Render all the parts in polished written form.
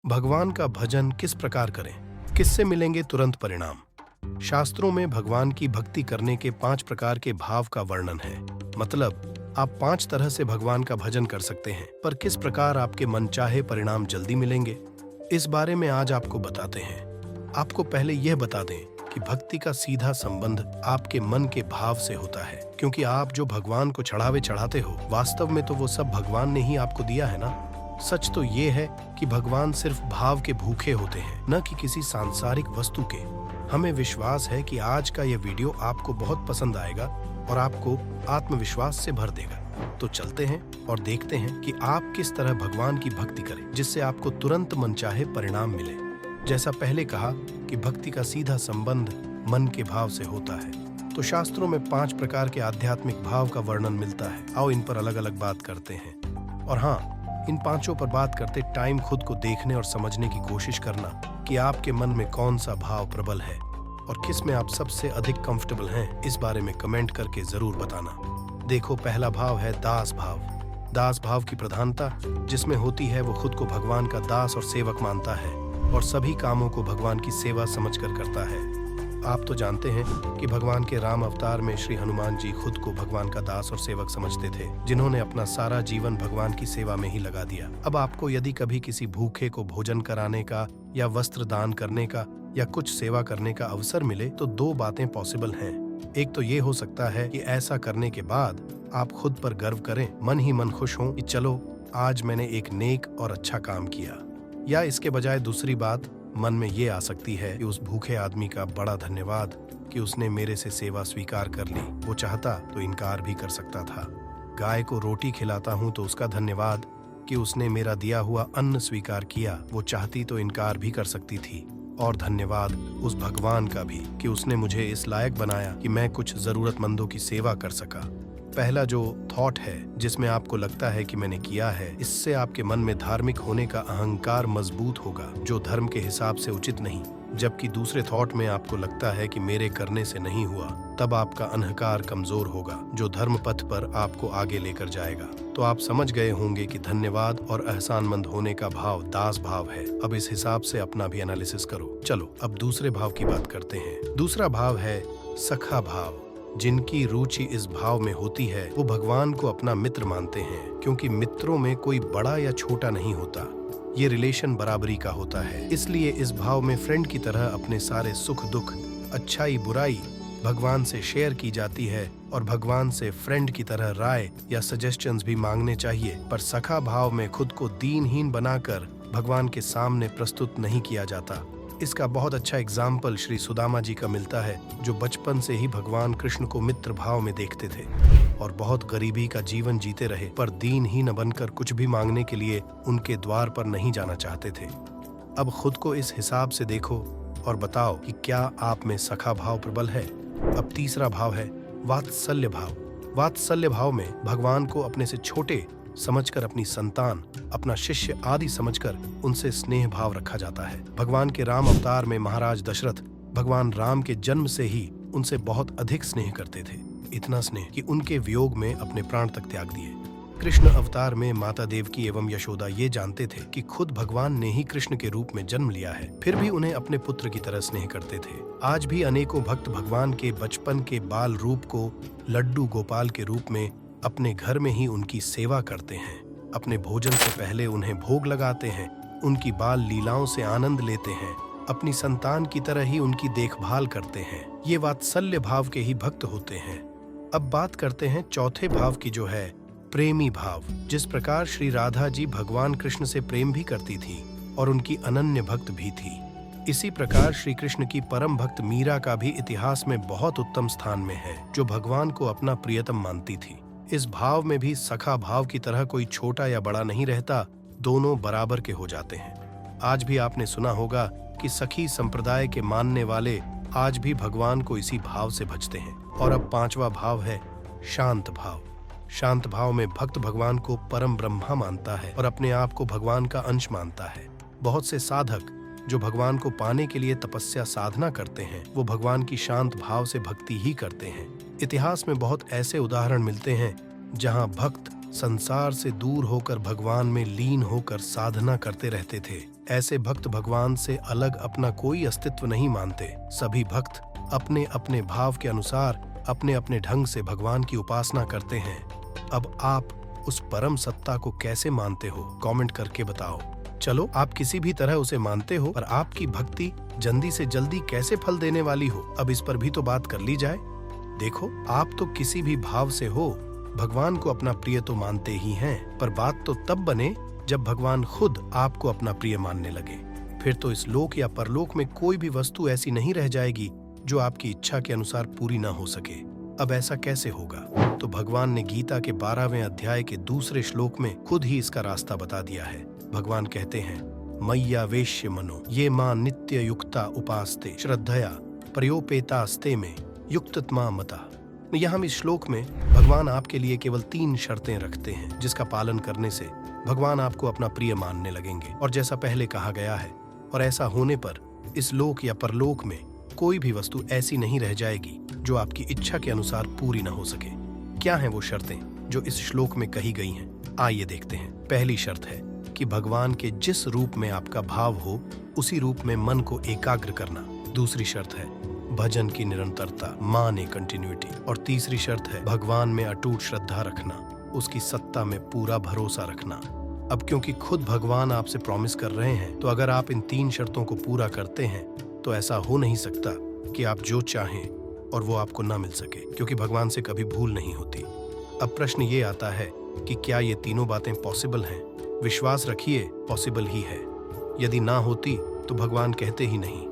भगवान का भजन किस प्रकार करें, किससे मिलेंगे तुरंत परिणाम। शास्त्रों में भगवान की भक्ति करने के 5 प्रकार के भाव का वर्णन है। मतलब आप 5 तरह से भगवान का भजन कर सकते हैं, पर किस प्रकार आपके मनचाहे परिणाम जल्दी मिलेंगे, इस बारे में आज आपको बताते हैं। आपको पहले यह बता दें कि भक्ति का सीधा संबंध आपके मन के भाव से होता है, क्योंकि आप जो भगवान को चढ़ाते हो, वास्तव में तो वो सब भगवान ने ही आपको दिया है ना। सच तो ये है कि भगवान सिर्फ भाव के भूखे होते हैं, न कि किसी सांसारिक वस्तु के। हमें विश्वास है कि आज का यह वीडियो आपको बहुत पसंद आएगा और आपको आत्मविश्वास से भर देगा। तो चलते हैं और देखते हैं कि आप किस तरह भगवान की भक्ति करें, जिससे आपको तुरंत मनचाहे परिणाम मिले। जैसा पहले कहा कि भक्ति का सीधा संबंध मन के भाव से होता है, तो शास्त्रों में 5 प्रकार के आध्यात्मिक भाव का वर्णन मिलता है। आओ इन पर अलग अलग बात करते हैं। और हाँ, इन 5 पर बात करते टाइम खुद को देखने और समझने की कोशिश करना कि आपके मन में कौन सा भाव प्रबल है और किस में आप सबसे अधिक कंफर्टेबल हैं, इस बारे में कमेंट करके जरूर बताना। देखो, पहला भाव है दास भाव। दास भाव की प्रधानता जिसमें होती है, वो खुद को भगवान का दास और सेवक मानता है और सभी कामों को भगवान की सेवा समझकर करता है। आप तो जानते हैं कि भगवान के राम अवतार में श्री हनुमान जी खुद को भगवान का दास और सेवक समझते थे, जिन्होंने अपना सारा जीवन भगवान की सेवा में ही लगा दिया। अब आपको यदि कभी किसी भूखे को भोजन कराने का या वस्त्र दान करने का या कुछ सेवा करने का अवसर मिले, तो 2 बातें पॉसिबल हैं। एक तो ये हो सकता है कि ऐसा करने के बाद आप खुद पर गर्व करें, मन ही मन खुश हों कि चलो आज मैंने एक नेक और अच्छा काम किया। या इसके बजाय दूसरी बात मन में ये आ सकती है कि उस भूखे आदमी का बड़ा धन्यवाद कि उसने मेरे से सेवा स्वीकार कर ली। वो चाहता तो इनकार भी कर सकता था। गाय को रोटी खिलाता हूँ तो उसका धन्यवाद कि उसने मेरा दिया हुआ अन्न स्वीकार किया। वो चाहती तो इनकार भी कर सकती थी। और धन्यवाद उस भगवान का भी कि उसने मुझे इस लायक बनाया कि मैं कुछ जरूरतमंदों की सेवा कर सका। पहला जो थॉट है जिसमें आपको लगता है कि मैंने किया है, इससे आपके मन में धार्मिक होने का अहंकार मजबूत होगा, जो धर्म के हिसाब से उचित नहीं। जबकि दूसरे थॉट में आपको लगता है कि मेरे करने से नहीं हुआ, तब आपका अहंकार कमजोर होगा, जो धर्म पथ पर आपको आगे लेकर जाएगा। तो आप समझ गए होंगे कि धन्यवाद और एहसानमंद होने का भाव दास भाव है। अब इस हिसाब से अपना भी एनालिसिस करो। चलो अब दूसरे भाव की बात करते हैं। दूसरा भाव है सखा भाव। जिनकी रुचि इस भाव में होती है, वो भगवान को अपना मित्र मानते हैं, क्योंकि मित्रों में कोई बड़ा या छोटा नहीं होता। ये रिलेशन बराबरी का होता है। इसलिए इस भाव में फ्रेंड की तरह अपने सारे सुख दुख, अच्छाई बुराई भगवान से शेयर की जाती है और भगवान से फ्रेंड की तरह राय या सजेशंस भी मांगने चाहिए। पर सखा भाव में खुद को दीनहीन बनाकर भगवान के सामने प्रस्तुत नहीं किया जाता। इसका बहुत अच्छा एग्जाम्पल श्री सुदामा जी का मिलता है, जो बचपन से ही भगवान कृष्ण को मित्र भाव में देखते थे और बहुत गरीबी का जीवन जीते रहे, पर दीन ही न बनकर कुछ भी मांगने के लिए उनके द्वार पर नहीं जाना चाहते थे। अब खुद को इस हिसाब से देखो और बताओ कि क्या आप में सखा भाव प्रबल है। अब तीसरा भाव है वात्सल्य भाव। वात्सल्य भाव में भगवान को अपने से छोटे समझकर अपनी संतान, अपना शिष्य आदि समझकर उनसे स्नेह भाव रखा जाता है। भगवान के राम अवतार में महाराज दशरथ भगवान राम के जन्म से ही उनसे बहुत अधिक स्नेह करते थे। इतना स्नेह कि उनके वियोग में अपने प्राण तक त्याग दिए। कृष्ण अवतार में माता देवकी एवं यशोदा ये जानते थे कि खुद भगवान ने ही कृष्ण के रूप में जन्म लिया है, फिर भी उन्हें अपने पुत्र की तरह स्नेह करते थे। आज भी अनेकों भक्त भगवान के बचपन के बाल रूप को लड्डू गोपाल के रूप में अपने घर में ही उनकी सेवा करते हैं। अपने भोजन से पहले उन्हें भोग लगाते हैं, उनकी बाल लीलाओं से आनंद लेते हैं, अपनी संतान की तरह ही उनकी देखभाल करते हैं। ये वात्सल्य भाव के ही भक्त होते हैं। अब बात करते हैं चौथे भाव की, जो है प्रेमी भाव। जिस प्रकार श्री राधा जी भगवान कृष्ण से प्रेम भी करती थी और उनकी अनन्य भक्त भी थी, इसी प्रकार श्री कृष्ण की परम भक्त मीरा का भी इतिहास में बहुत उत्तम स्थान में है, जो भगवान को अपना प्रियतम मानती थी। इस भाव में भी सखा भाव की तरह कोई छोटा या बड़ा नहीं रहता, दोनों बराबर के हो जाते हैं। आज भी आपने सुना होगा कि सखी संप्रदाय के मानने वाले आज भी भगवान को इसी भाव से भजते हैं। और अब 5वां भाव है शांत भाव। शांत भाव में भक्त भगवान को परम ब्रह्मा मानता है और अपने आप को भगवान का अंश मानता है। बहुत से साधक जो भगवान को पाने के लिए तपस्या साधना करते हैं, वो भगवान की शांत भाव से भक्ति ही करते हैं। इतिहास में बहुत ऐसे उदाहरण मिलते हैं जहां भक्त संसार से दूर होकर भगवान में लीन होकर साधना करते रहते थे। ऐसे भक्त भगवान से अलग अपना कोई अस्तित्व नहीं मानते। सभी भक्त अपने अपने भाव के अनुसार अपने अपने ढंग से भगवान की उपासना करते हैं। अब आप उस परम सत्ता को कैसे मानते हो, कमेंट करके बताओ। चलो, आप किसी भी तरह उसे मानते हो, पर आपकी भक्ति जल्दी से जल्दी कैसे फल देने वाली हो, अब इस पर भी तो बात कर ली जाए। देखो, आप तो किसी भी भाव से हो भगवान को अपना प्रिय तो मानते ही हैं, पर बात तो तब बने जब भगवान खुद आपको अपना प्रिय मानने लगे। फिर तो इस लोक या परलोक में कोई भी वस्तु ऐसी नहीं रह जाएगी जो आपकी इच्छा के अनुसार पूरी ना हो सके। अब ऐसा कैसे होगा? तो भगवान ने गीता के 12वें अध्याय के दूसरे श्लोक में खुद ही इसका रास्ता बता दिया है। भगवान कहते हैं, मय्या वेश्य मनो ये मां नित्य युक्ता उपास्ते श्रद्धया प्रयोपेतास्ते में युक्ततमा मता। यहाँ इस श्लोक में भगवान आपके लिए केवल 3 शर्तें रखते हैं, जिसका पालन करने से भगवान आपको अपना प्रिय मानने लगेंगे। और जैसा पहले कहा गया है, और ऐसा होने पर इस लोक या परलोक में कोई भी वस्तु ऐसी नहीं रह जाएगी जो आपकी इच्छा के अनुसार पूरी न हो सके। क्या हैं वो शर्तें जो इस श्लोक में कही गई हैं? आइए देखते हैं। पहली शर्त है कि भगवान के जिस रूप में आपका भाव हो उसी रूप में मन को एकाग्र करना। दूसरी शर्त है भजन की निरंतरता, माने कंटिन्यूटी। और तीसरी शर्त है भगवान में अटूट श्रद्धा रखना, उसकी सत्ता में पूरा भरोसा रखना। अब क्योंकि खुद भगवान आपसे प्रॉमिस कर रहे हैं, तो अगर आप इन 3 शर्तों को पूरा करते हैं तो ऐसा हो नहीं सकता कि आप जो चाहें और वो आपको ना मिल सके, क्योंकि भगवान से कभी भूल नहीं होती। अब प्रश्न ये आता है कि क्या ये तीनों बातें पॉसिबल हैं? विश्वास रखिए, पॉसिबल ही है। यदि ना होती तो भगवान कहते ही नहीं।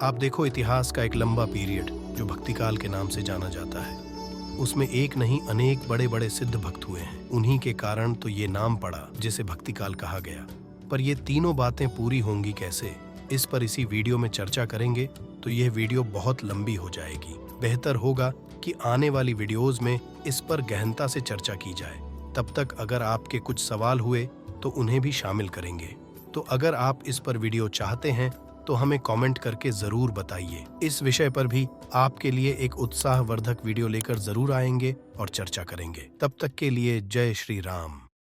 आप देखो, इतिहास का एक लंबा पीरियड जो भक्तिकाल के नाम से जाना जाता है, उसमें एक नहीं अनेक बड़े बड़े सिद्ध भक्त हुए हैं। उन्हीं के कारण तो ये नाम पड़ा जिसे भक्तिकाल कहा गया। पर ये तीनों बातें पूरी होंगी कैसे, इस पर इसी वीडियो में चर्चा करेंगे। तो यह वीडियो बहुत लंबी हो जाएगी। बेहतर होगा कि आने वाली वीडियोस में इस पर गहनता से चर्चा की जाए। तब तक अगर आपके कुछ सवाल हुए तो उन्हें भी शामिल करेंगे। तो अगर आप इस पर वीडियो चाहते हैं तो हमें कमेंट करके जरूर बताइए। इस विषय पर भी आपके लिए एक उत्साहवर्धक वीडियो लेकर जरूर आएंगे और चर्चा करेंगे। तब तक के लिए जय श्री राम।